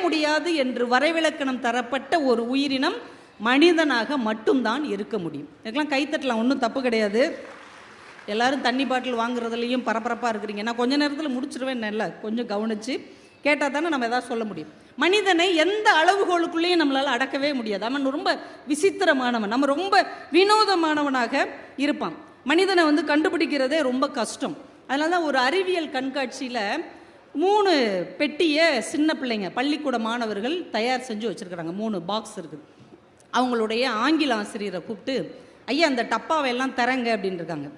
முடியாது என்று வரைவிலக்கணம் தரப்பட்ட ஒரு உயிரினம் மனிதனாக மட்டும்தான் இருக்க முடியும். இதுக்கெல்லாம் கைத்தட்டலாம், ஒன்றும் தப்பு கிடையாது. எல்லாரும் தண்ணி பாட்டில் வாங்குறதுலையும் பரபரப்பாக இருக்கிறீங்க. நான் கொஞ்ச நேரத்தில் முடிச்சிருவேன், இல்லை கொஞ்சம் கவனித்து கேட்டால் தானே நம்ம எதாவது சொல்ல முடியும். மனிதனை எந்த அளவுகோலுக்குள்ளேயும் நம்மளால் அடக்கவே முடியாது. அவன் ரொம்ப விசித்திரமானவன், நம்ம ரொம்ப வினோதமானவனாக இருப்பான். மனிதனை கண்டுபிடிக்கிறதே ரொம்ப கஷ்டம். அதனால தான் ஒரு அறிவியல் கண்காட்சியில் 3 பெட்டியை சின்ன பிள்ளைங்க பள்ளிக்கூட மாணவர்கள் தயார் செஞ்சு வச்சுருக்குறாங்க. 3 பாக்ஸ் இருக்குது. அவங்களுடைய ஆங்கில ஆசிரியரை கூப்பிட்டு, ஐயா அந்த டப்பாவை எல்லாம் தரங்க அப்படின்னு இருக்காங்க.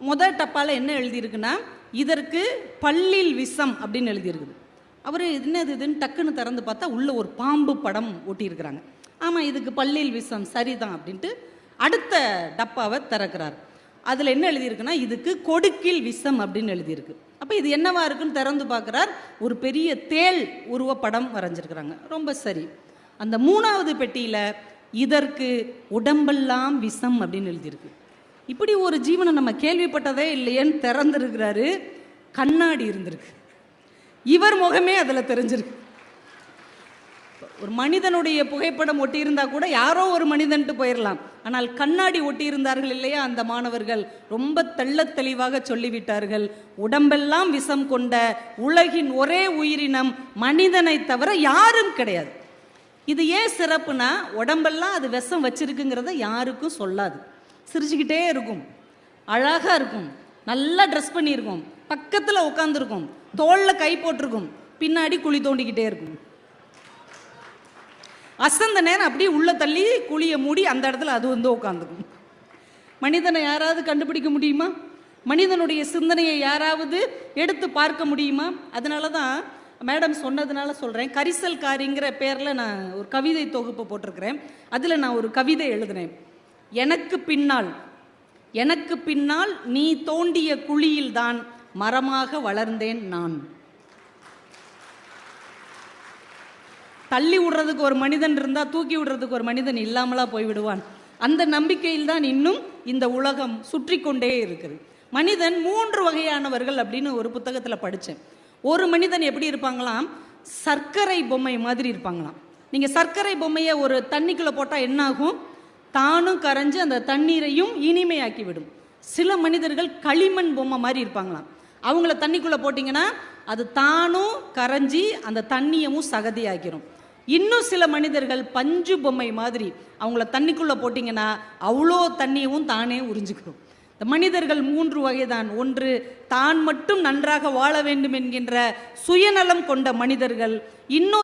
முதல் டப்பாவில் என்ன எழுதியிருக்குன்னா, இதற்கு பல்லில் விஷம் அப்படின்னு எழுதியிருக்குது. அவர் என்னது இதுன்னு டக்குன்னு திறந்து பார்த்தா உள்ள ஒரு பாம்பு படம் ஒட்டியிருக்கிறாங்க. ஆமாம், இதுக்கு பல்லில் விஷம் சரிதான் அப்படின்ட்டு அடுத்த டப்பாவை திறக்கிறார். அதில் என்ன எழுதியிருக்குன்னா, இதுக்கு கொடுக்கில் விஷம் அப்படின்னு எழுதியிருக்கு. அப்போ இது என்னவா இருக்குன்னு திறந்து பார்க்குறார். ஒரு பெரிய தேள் உருவப்படம் வரைஞ்சிருக்கிறாங்க. ரொம்ப சரி. அந்த 3வது பெட்டியில் இதற்கு உடம்பெல்லாம் விஷம் அப்படின்னு எழுதியிருக்கு. இப்படி ஒரு ஜீவனை நம்ம கேள்விப்பட்டதே இல்லையேன்னு திறந்துருக்கிறாரு. கண்ணாடி இருந்திருக்கு. இவர் முகமே அதில் தெரிஞ்சிருக்கு. ஒரு மனிதனுடைய புகைப்படம் ஒட்டியிருந்தா கூட யாரோ ஒரு மனிதன்ட்டு போயிடலாம். ஆனால் கண்ணாடி ஒட்டியிருந்தார்கள் இல்லையா அந்த மாணவர்கள், ரொம்ப தெள்ளத் தெளிவாக சொல்லிவிட்டார்கள், உடம்பெல்லாம் விஷம் கொண்ட உலகின் ஒரே உயிரினம் மனிதனை தவிர யாரும் கிடையாது. இது ஏன் சிறப்புனா, உடம்பெல்லாம் அது விஷம் வச்சிருக்குங்கிறத யாருக்கும் சொல்லாது. சிரிச்சுக்கிட்டே இருக்கும், அழகாக இருக்கும், நல்லா ட்ரெஸ் பண்ணியிருக்கும், பக்கத்தில் உட்காந்துருக்கும், தோளில் கை போட்டிருக்கும், பின்னாடி குழி தோண்டிக்கிட்டே இருக்கும். அசந்த நேரம் அப்படியே உள்ள தள்ளி குழியை மூடி அந்த இடத்துல அது உட்காந்துக்கும். மனிதனை யாராவது கண்டுபிடிக்க முடியுமா? மனிதனுடைய சிந்தனையை யாராவது எடுத்து பார்க்க முடியுமா? அதனால தான் மேடம் சொன்னதுனால சொல்கிறேன். கரிசல்காரிங்கிற பேரில் நான் ஒரு கவிதை தொகுப்பு போட்டிருக்கிறேன். அதில் நான் ஒரு கவிதை எழுதினேன். எனக்கு பின்னால் நீ தோண்டிய குழியில்தான் மரமாக வளர்ந்தேன் நான். தள்ளி விடுறதுக்கு ஒரு மனிதன் இருந்தால் தூக்கி விடுறதுக்கு ஒரு மனிதன் இல்லாமலா போய்விடுவான். அந்த நம்பிக்கையில் தான் இன்னும் இந்த உலகம் சுற்றி கொண்டே இருக்குது. மனிதன் 3 வகையானவர்கள் அப்படின்னு ஒரு புத்தகத்தில் படித்தேன். ஒரு மனிதன் எப்படி இருப்பாங்களாம், சர்க்கரை பொம்மை மாதிரி இருப்பாங்களாம். நீங்கள் சர்க்கரை பொம்மையை ஒரு தண்ணிக்குள்ளே போட்டால் என்ன ஆகும்? தானும் கரைஞ்சு அந்த தண்ணீரையும் இனிமையாக்கி விடும். சில மனிதர்கள் களிமண் பொம்மை மாதிரி இருப்பாங்களாம். அவங்கள தண்ணிக்குள்ளே போட்டிங்கன்னா அது தானும் கரைஞ்சி அந்த தண்ணியவும் சகதியாக்கிரும். இன்னும் சில மனிதர்கள் பஞ்சு பொம்மை மாதிரி, அவங்கள தண்ணிக்குள்ளே போட்டிங்கன்னா அவ்வளோ தண்ணியவும் தானே உறிஞ்சிக்கிறோம். இந்த மனிதர்கள் 3 வகைதான். ஒன்று, தான் மட்டும் நன்றாக வாழ வேண்டும் என்கின்ற சுயநலம் கொண்ட மனிதர்கள். இன்னும்